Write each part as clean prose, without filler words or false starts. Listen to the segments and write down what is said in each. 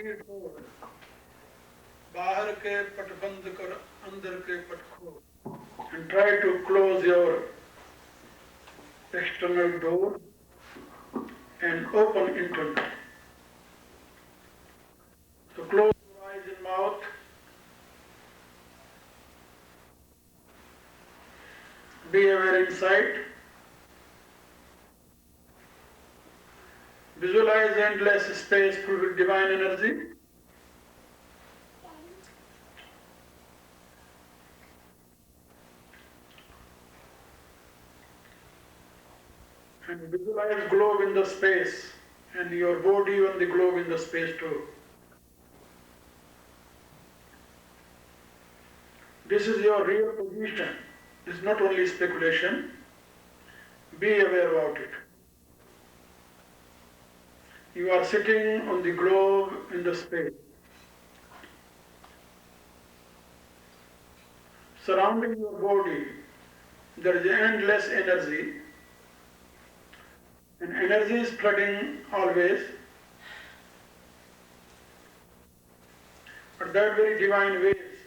3 doors. बाहर के पट बंद कर, अंदर के पट खोल. And try to close your external door and open internal. So close your eyes and mouth. Be aware inside. Visualize endless space filled with divine energy. And visualize globe in the space, and your body on the globe in the space too. This is your real position. This is not only speculation. Be aware about it. You are sitting on the globe in the space. Surrounding your body, there is endless energy. And energy is flooding always. But that very divine wave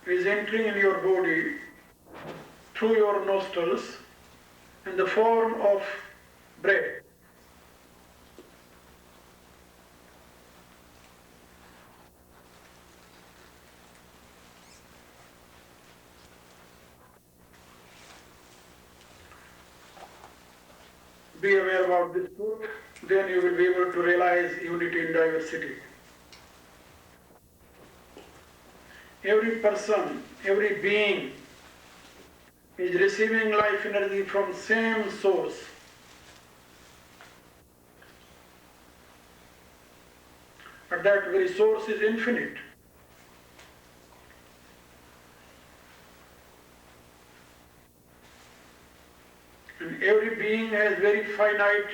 is entering in your body through your nostrils in the form of breath. Be aware about this truth, then you will be able to realize unity in diversity. Every person, every being is receiving life energy from same source. But that very source is infinite. And every being has very finite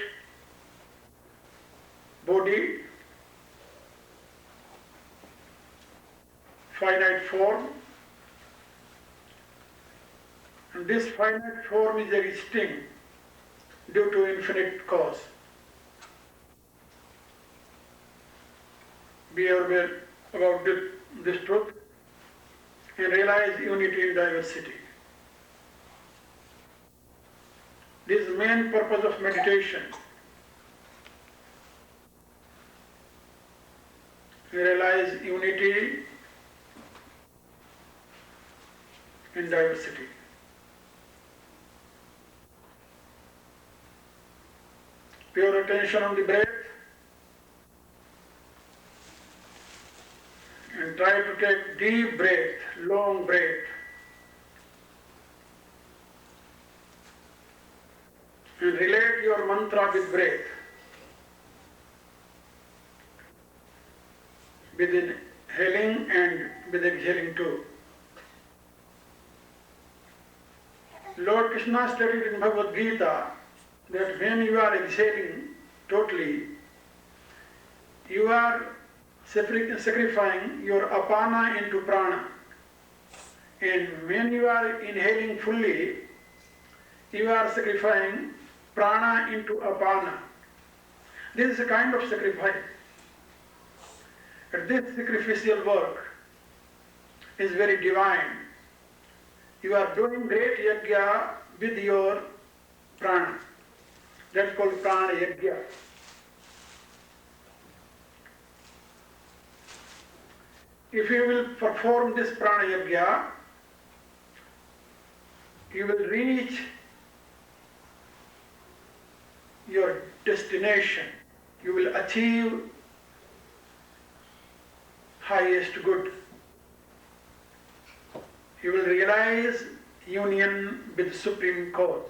body, finite form, and this finite form is existing due to infinite cause. Be aware about this truth and realize unity in diversity. This is the main purpose of meditation. Realize unity in diversity. Pure attention on the breath and try to take deep breath, long breath. And relate your mantra with breath. With inhaling and with exhaling too. Lord Krishna stated in Bhagavad Gita that when you are exhaling totally, you are sacrificing your apana into prana. And when you are inhaling fully, you are sacrificing prana into apana. This is a kind of sacrifice. But this sacrificial work is very divine. You are doing great yajna with your prana. That's called prana yajna. If you will perform this prana yajna, you will reach your destination. You will achieve highest good. You will realize union with Supreme Cause.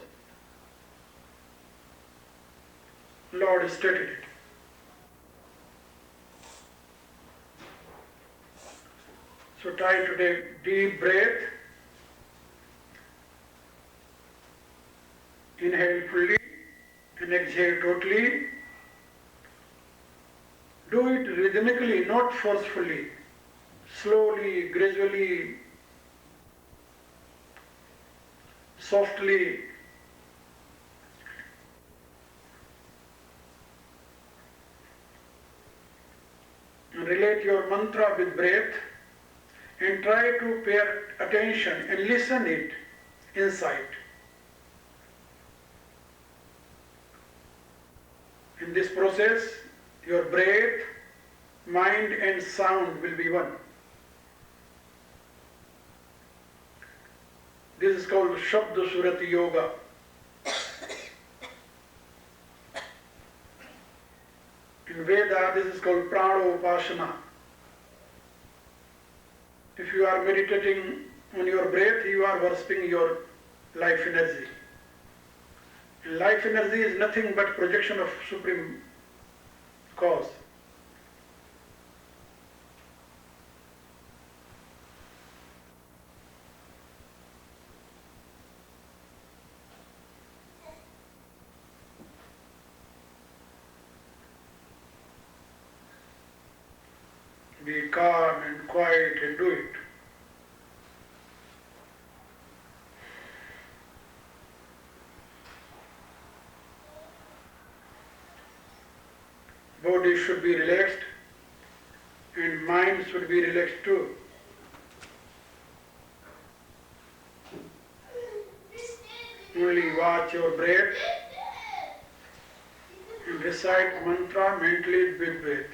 Lord stated it. So try to take deep breath. Inhale fully and exhale totally. Do it rhythmically, not forcefully. Slowly, gradually, softly. And relate associate your mantra with breath and try to pay attention and listen it inside. In this process, your breath, mind and sound will be one. This is called Shabda Surati Yoga. In Veda, this is called Prana Upasana. If you are meditating on your breath, you are worshipping your life energy. And life energy is nothing but projection of Supreme Cause. Be calm and quiet and do it. Body should be relaxed and mind should be relaxed too. Only watch your breath and recite mantra mentally with breath.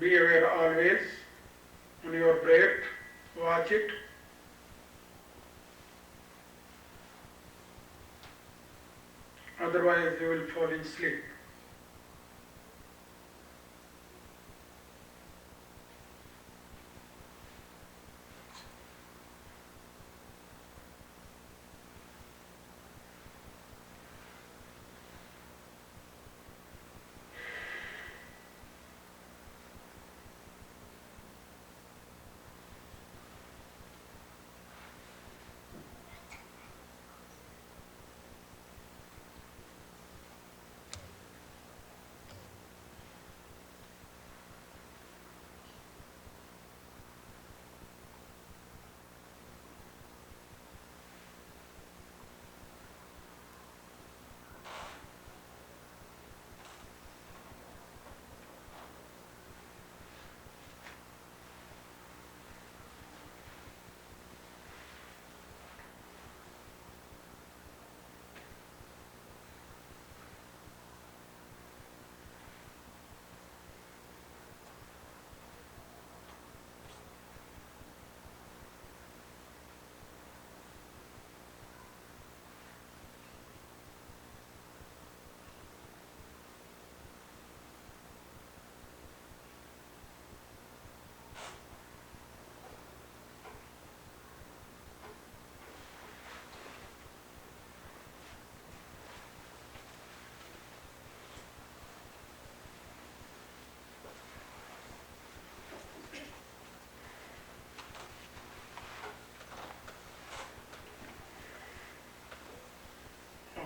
Be aware always on your breath, watch it. Otherwise you will fall in sleep.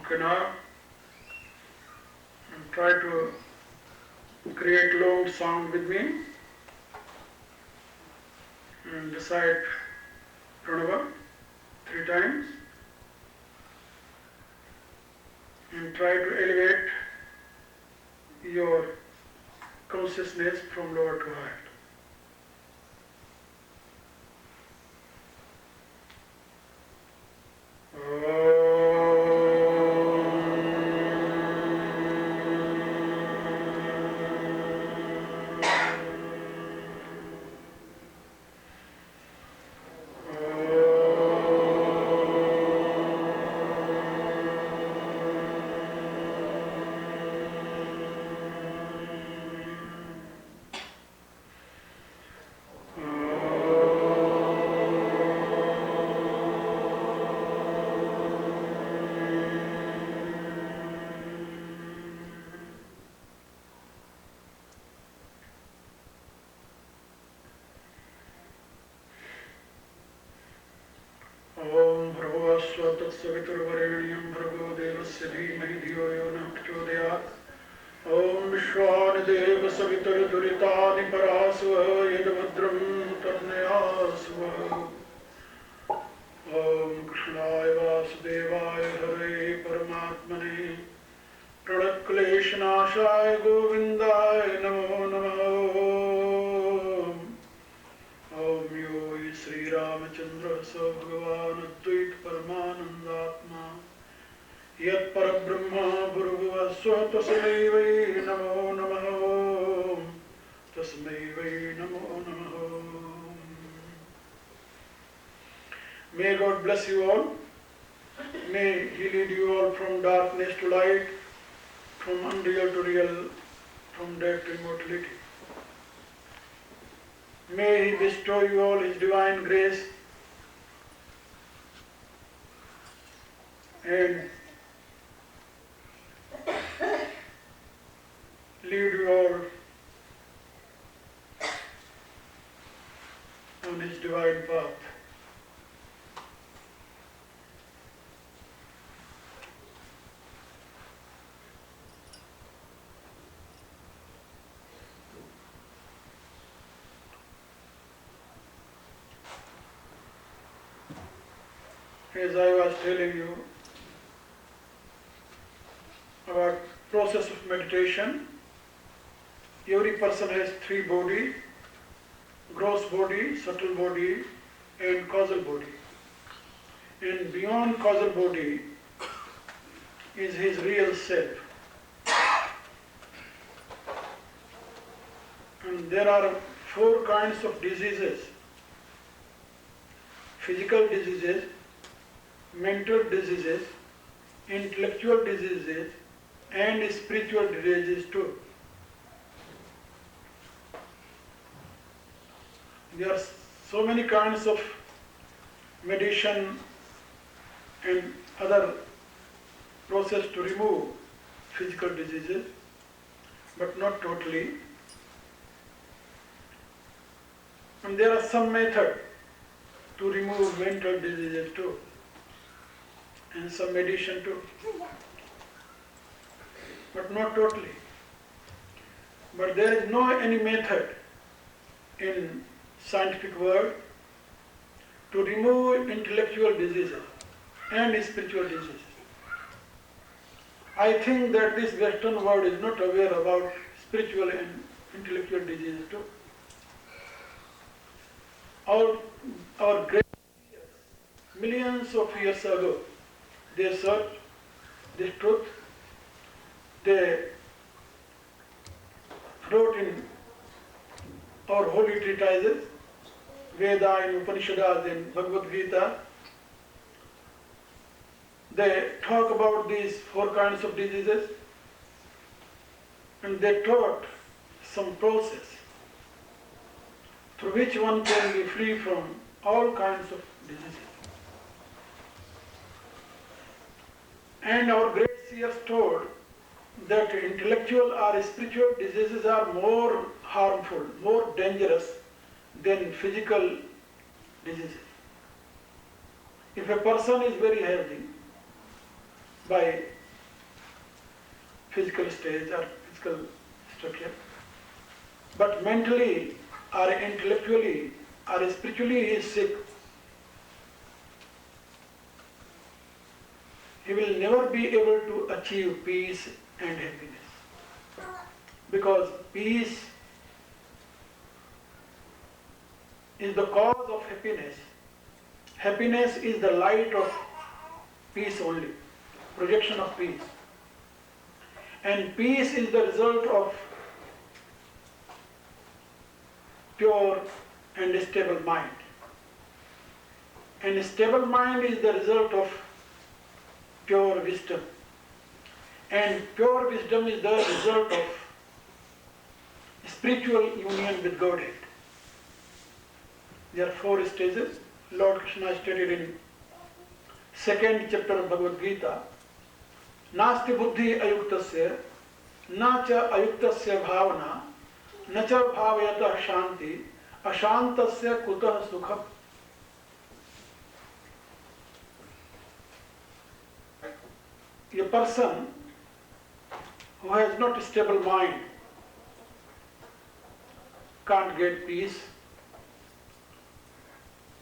Okay, now try to create long sound with me and recite pranava 3 times and try to elevate your consciousness from lower to higher. तत्सवितुर्वरेण्यं भर्गो देवस्य धीमहि धियो यो न प्रचोदयात्। ॐ विश्वानिदेव सवितुर्दुरितानि परासुः यद्भद्रं तन्नयासुः। ॐ कृष्णाय वासुदेवाय हरे परमात्मने प्रणक्लेशनाशाय गोविन्दाय नमो नमः। ॐ यो हि श्रीरामचन्द्रः स भगवान् अद्वैत परमानन्दात्मा यत्परब्रह्म भूर्भुवस्सुः तस्मै वै नमो नमः। तस्मै वै नमो नमः। May God bless you all. May He lead you all from darkness to light, from unreal to real, from death to immortality. May He bestow you all His divine grace and lead you all on His divine path. As I was telling you about process of meditation, every person has three bodies: gross body, subtle body, and causal body. And beyond causal body is his real self. And there are four kinds of diseases: physical diseases, mental diseases, intellectual diseases, and spiritual diseases too. There are so many kinds of medicine and other process to remove physical diseases, but not totally. And there are some method to remove mental diseases too, and some medicine too, but not totally. But there is no any method in scientific world to remove intellectual diseases and spiritual diseases. I think that this Western world is not aware about spiritual and intellectual diseases too. Our great millions of years ago, they searched this truth. They wrote in our holy treatises, Veda and Upanishads and Bhagavad Gita. They talk about these four kinds of diseases, and they taught some process through which one can be free from all kinds of diseases. And our great seers told that intellectual or spiritual diseases are more harmful, more dangerous than physical diseases. If a person is very healthy by physical stage or physical structure, but mentally or intellectually or spiritually he is sick, he will never be able to achieve peace and happiness. Because peace is the cause of happiness. Happiness is the light of peace only, projection of peace. And peace is the result of pure and stable mind. And a stable mind is the result of pure wisdom. And pure wisdom is the result of spiritual union with Godhead. There are four stages. Lord Krishna stated in second chapter of Bhagavad Gita, Nasti buddhi ayuktasya, na cha ayuktasya bhavana, na cha bhavayata shanti, ashantasya kutah sukham. a person who has not a stable mind can't get peace,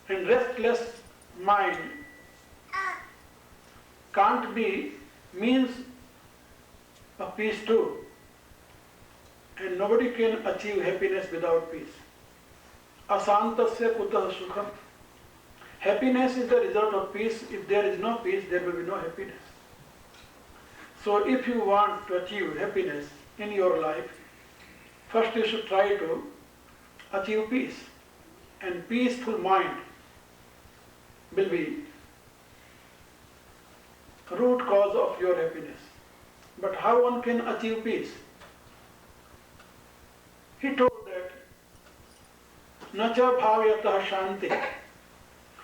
and restless mind can't be means of peace too, and nobody can achieve happiness without peace. Asantasya kutah sukham. Happiness is the result of peace. If there is no peace, there will be no happiness. So if you want to achieve happiness in your life, first you should try to achieve peace. And peaceful mind will be root cause of your happiness. But how one can achieve peace? He told that, nacha bhavyatah shanti.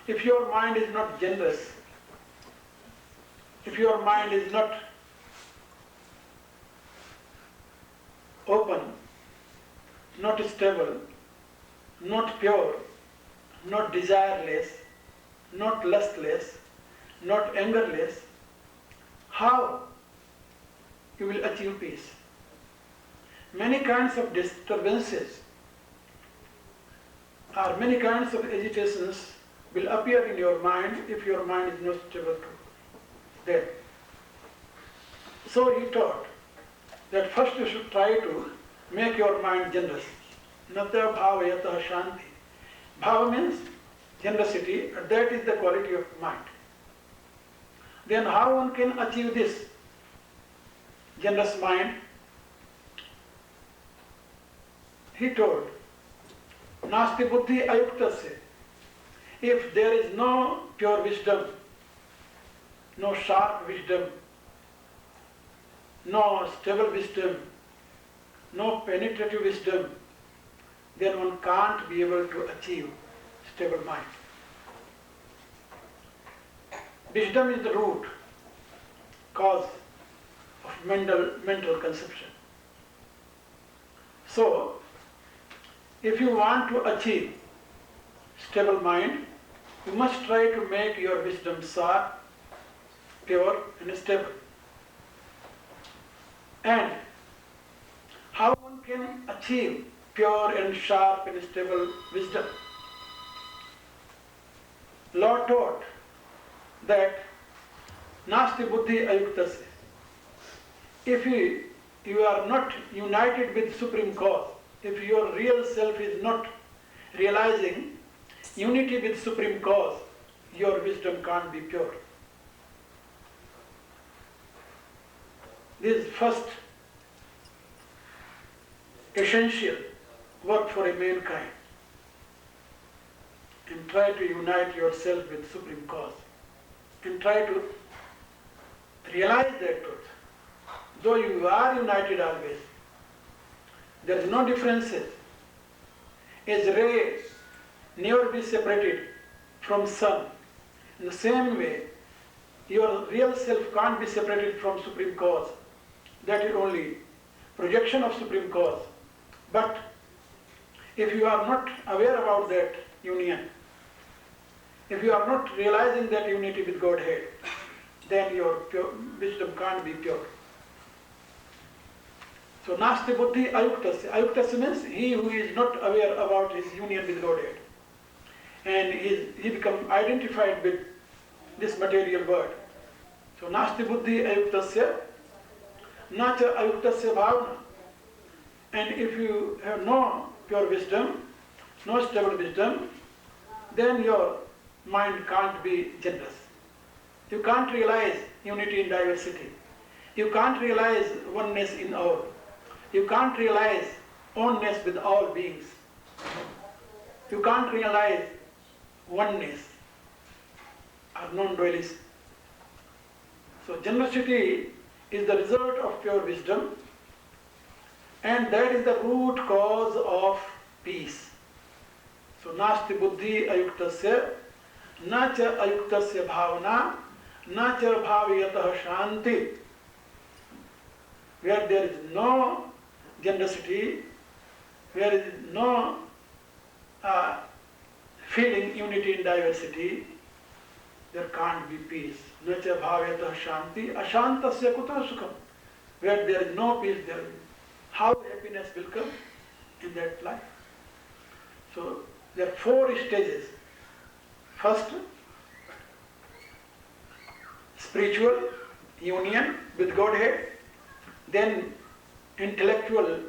If your mind is not generous, if your mind is not open, not stable, not pure, not desireless, not lustless, not angerless, how you will achieve peace? Many kinds of disturbances or many kinds of agitations will appear in your mind if your mind is not stable there. So he taught that first you should try to make your mind generous. Natya bhavayatah shanti. Bhava means generosity, and that is the quality of mind. Then how one can achieve this generous mind? He told, nasti buddhi ayuktasya. If there is no pure wisdom, no sharp wisdom, no stable wisdom, no penetrative wisdom, then one can't be able to achieve stable mind. Wisdom is the root cause of mental conception. So, if you want to achieve stable mind, you must try to make your wisdom sharp, pure and stable. And how one can achieve pure and sharp and stable wisdom? Lord taught that nasti buddhi ayuktasya. If you are not united with Supreme Cause, if your real self is not realizing unity with Supreme Cause, your wisdom can't be pure. This is first essential work for a mankind. And try to unite yourself with Supreme Cause. And try to realize that truth. Though you are united always, there is no differences. As ray never be separated from sun, in the same way, your real self can't be separated from Supreme Cause. That is only projection of Supreme Cause. But if you are not aware about that union, if you are not realizing that unity with Godhead, then your wisdom can't be pure. So, nasti buddhi ayuktasya. Ayuktasya means he who is not aware about his union with Godhead. And he becomes identified with this material world. So, nasti buddhi ayuktasya, nacha ayuktasya bhavana. And if you have no pure wisdom, no stable wisdom, then your mind can't be generous. You can't realize unity in diversity. You can't realize oneness in all. You can't realize oneness with all beings. You can't realize oneness or non-dualism. So generosity is the result of pure wisdom, and that is the root cause of peace. So nasti buddhi ayuktasya, nacha ayuktasya bhavana, nacha bhavyatah shanti. Where there is no generosity, where there is no feeling unity in diversity, there can't be peace. Nacha bhavyatah shanti, ashantasya kuta sukham. Where there is no peace, there how happiness will come in that life? So there are 4 stages. First, spiritual union with Godhead, then intellectual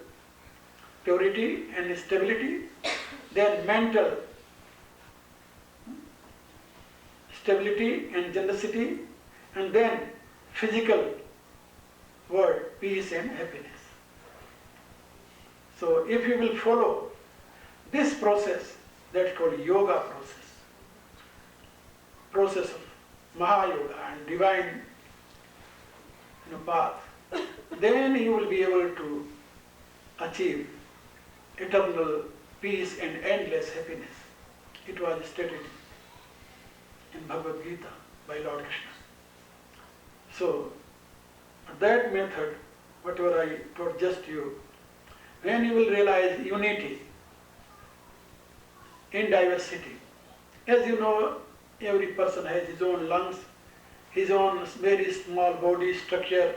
purity and stability, then mental stability and generosity, and then physical world, peace and happiness. So if you will follow this process, that's called yoga process of Mahayoga and divine path, then you will be able to achieve eternal peace and endless happiness. It was stated in Bhagavad Gita by Lord Krishna. So that method, whatever I taught just you, when you will realize unity in diversity. As you know, every person has his own lungs, his own very small body structure,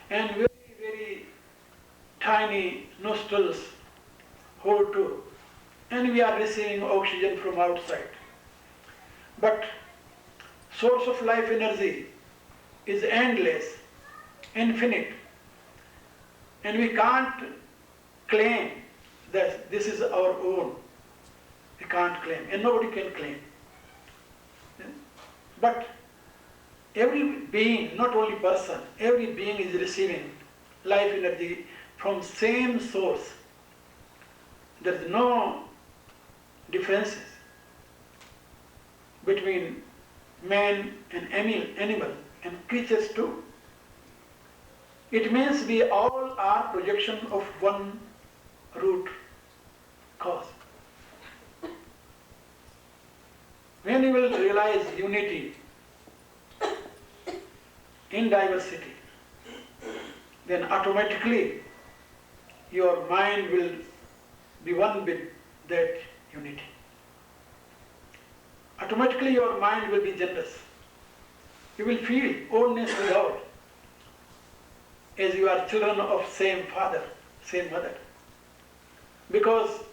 and very, very tiny nostrils hold to, and we are receiving oxygen from outside. But source of life energy is endless, infinite, and we can't claim that this is our own. We can't claim, and nobody can claim. But every being, not only person, every being is receiving life energy from same source. There is no differences between man and animal and creatures too. It means we all are projection of one root cause. When you will realize unity in diversity, then automatically your mind will be one with that unity. Automatically your mind will be generous. You will feel oneness without, as you are children of same father, same mother. Because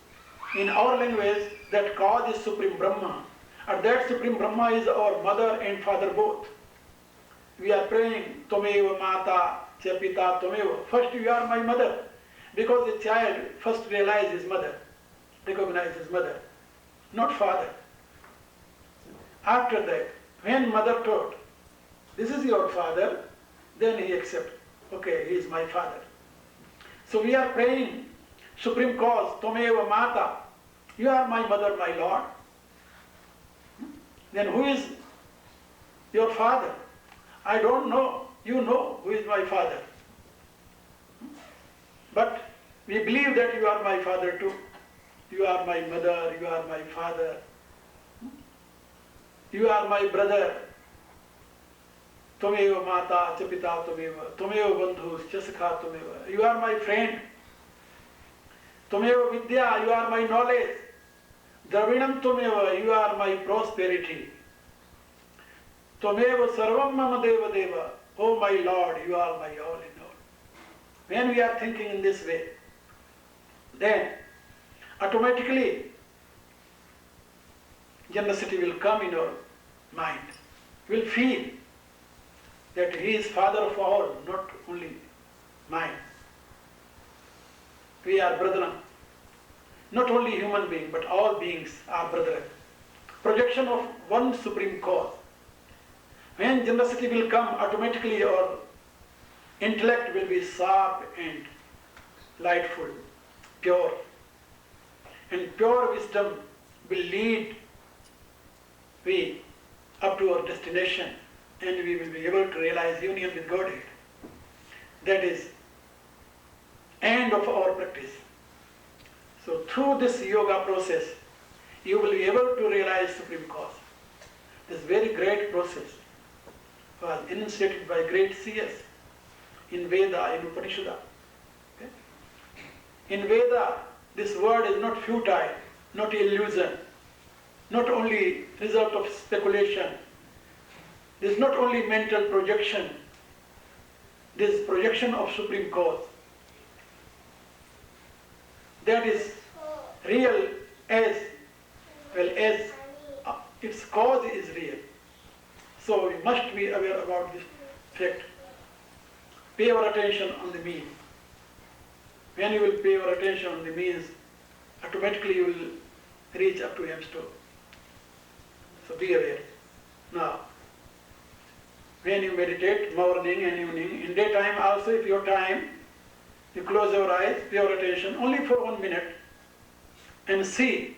in our language, that cause is Supreme Brahma, and that Supreme Brahma is our mother and father both. We are praying, Tomeva Mata, Chapita Tomeva. First you are my mother, because the child first realizes his mother, recognizes his mother, not father. After that, when mother taught, this is your father, then he accepts, okay, he is my father. So we are praying, Supreme Cause, Tomeva Mata, you are my mother, my Lord. Then who is your father? I don't know. You know who is my father. But we believe that you are my father too. You are my mother, you are my father. You are my brother. Tomeva Mata, Chapita Tomeva. Tomeva Bandhus, Chasakha Tomeva. You are my friend. Tomeva Vidya, you are my knowledge. Dravinam Tomeva, you are my prosperity. Tomeva Sarvam Mama Deva Deva, oh my Lord, you are my all in all. When we are thinking in this way, then automatically generosity will come in our mind. We will feel that he is father of all, not only mine. We are brethren. Not only human being, but all beings are brethren. Projection of one supreme cause. When generosity will come, automatically our intellect will be sharp and lightful, pure. And pure wisdom will lead we up to our destination, and we will be able to realize union with Godhead. That is end of our practice. So through this yoga process, you will be able to realize Supreme Cause. This very great process was initiated by great seers in Veda, in Upanishad. Okay? In Veda, this word is not futile, not illusion, not only result of speculation, This is not only mental projection, this is projection of Supreme Cause. That is real as well as its cause is real. So we must be aware about this fact. Pay our attention on the means. When you will pay your attention on the means, automatically you will reach up to M store. So be aware. Now, when you meditate morning and evening, in daytime also, if your time, you close your eyes, pay your attention only for 1 minute and see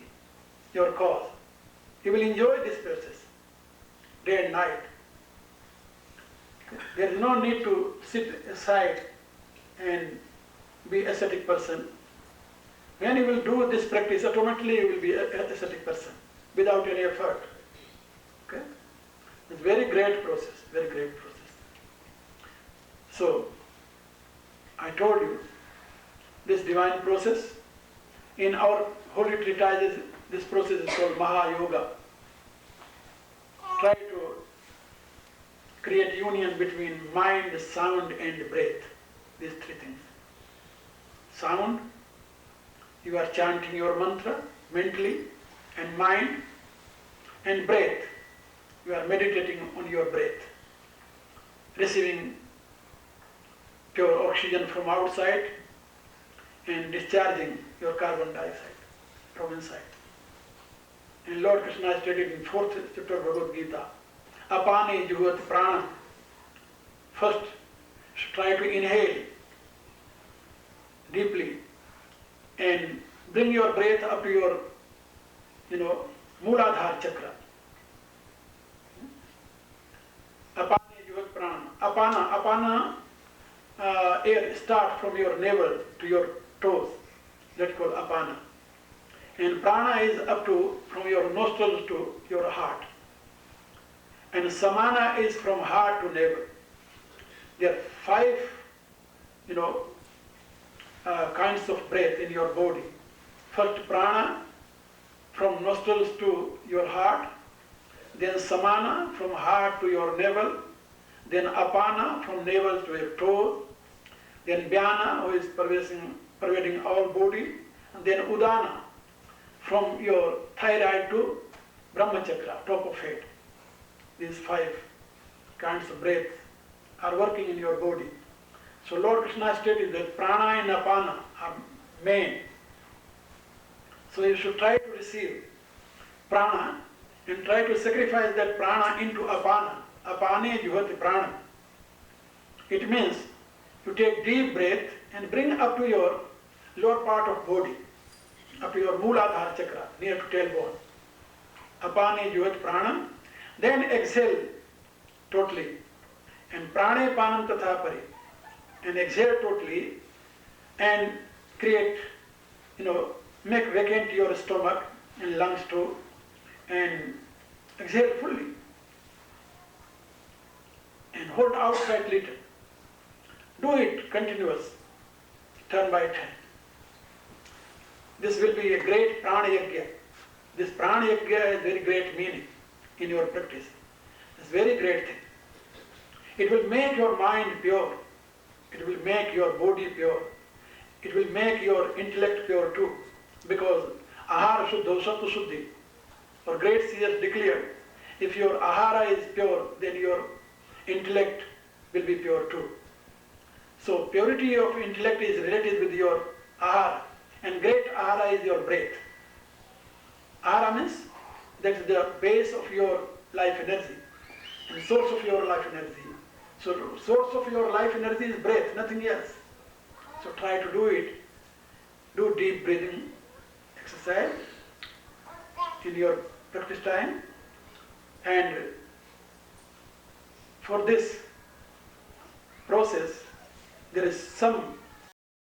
your cause. You will enjoy this process day and night. There is no need to sit aside and be ascetic person. When you will do this practice, automatically you will be an ascetic person without any effort. Okay? It's a very great process, very great process. So, I told you, this divine process, in our holy treatises, this process is called Maha Yoga. Try to create union between mind, sound and breath. These three things. Sound, you are chanting your mantra mentally, and mind, and breath, you are meditating on your breath, receiving pure oxygen from outside and discharging your carbon dioxide from inside. And Lord Krishna stated in 4th chapter of Bhagavad Gita, Apane Juhat Prana. First, try to inhale deeply and bring your breath up to your, Mooladhara chakra. Apane Juhat Prana. Apana, air start from your navel to your toes. That's called apana. And prana is up to, from your nostrils to your heart. And samana is from heart to navel. There are 5, kinds of breath in your body. First prana, from nostrils to your heart. Then samana, from heart to your navel. Then apana, from navel to your toes. Then vyana, who is pervading all body. And then udana, from your thyroid to Brahma chakra, top of head. These 5 kinds of breath are working in your body. So Lord Krishna stated that prana and apana are main. So you should try to receive prana and try to sacrifice that prana into apana. Apane juhati prana. It means you take deep breath and bring up to your lower part of body, up to your Mooladhara chakra, near to tailbone. Apane juhat pranam. Then exhale totally. And prane panam tatha pari. And exhale totally and create, make vacant your stomach and lungs too. And exhale fully. And hold outside little. Do it continuous, turn by turn. This will be a great prana yajna. This prana yajna has very great meaning in your practice. It's a very great thing. It will make your mind pure. It will make your body pure. It will make your intellect pure too. Because ahara shuddha sattva shuddhi. Our great seers declared, if your ahara is pure, then your intellect will be pure too. So purity of intellect is related with your ahara. And great ahara is your breath. Ahara means that's the base of your life energy and source of your life energy. So source of your life energy is breath, nothing else. So try to do it. Do deep breathing exercise in your practice time. And for this process, there is some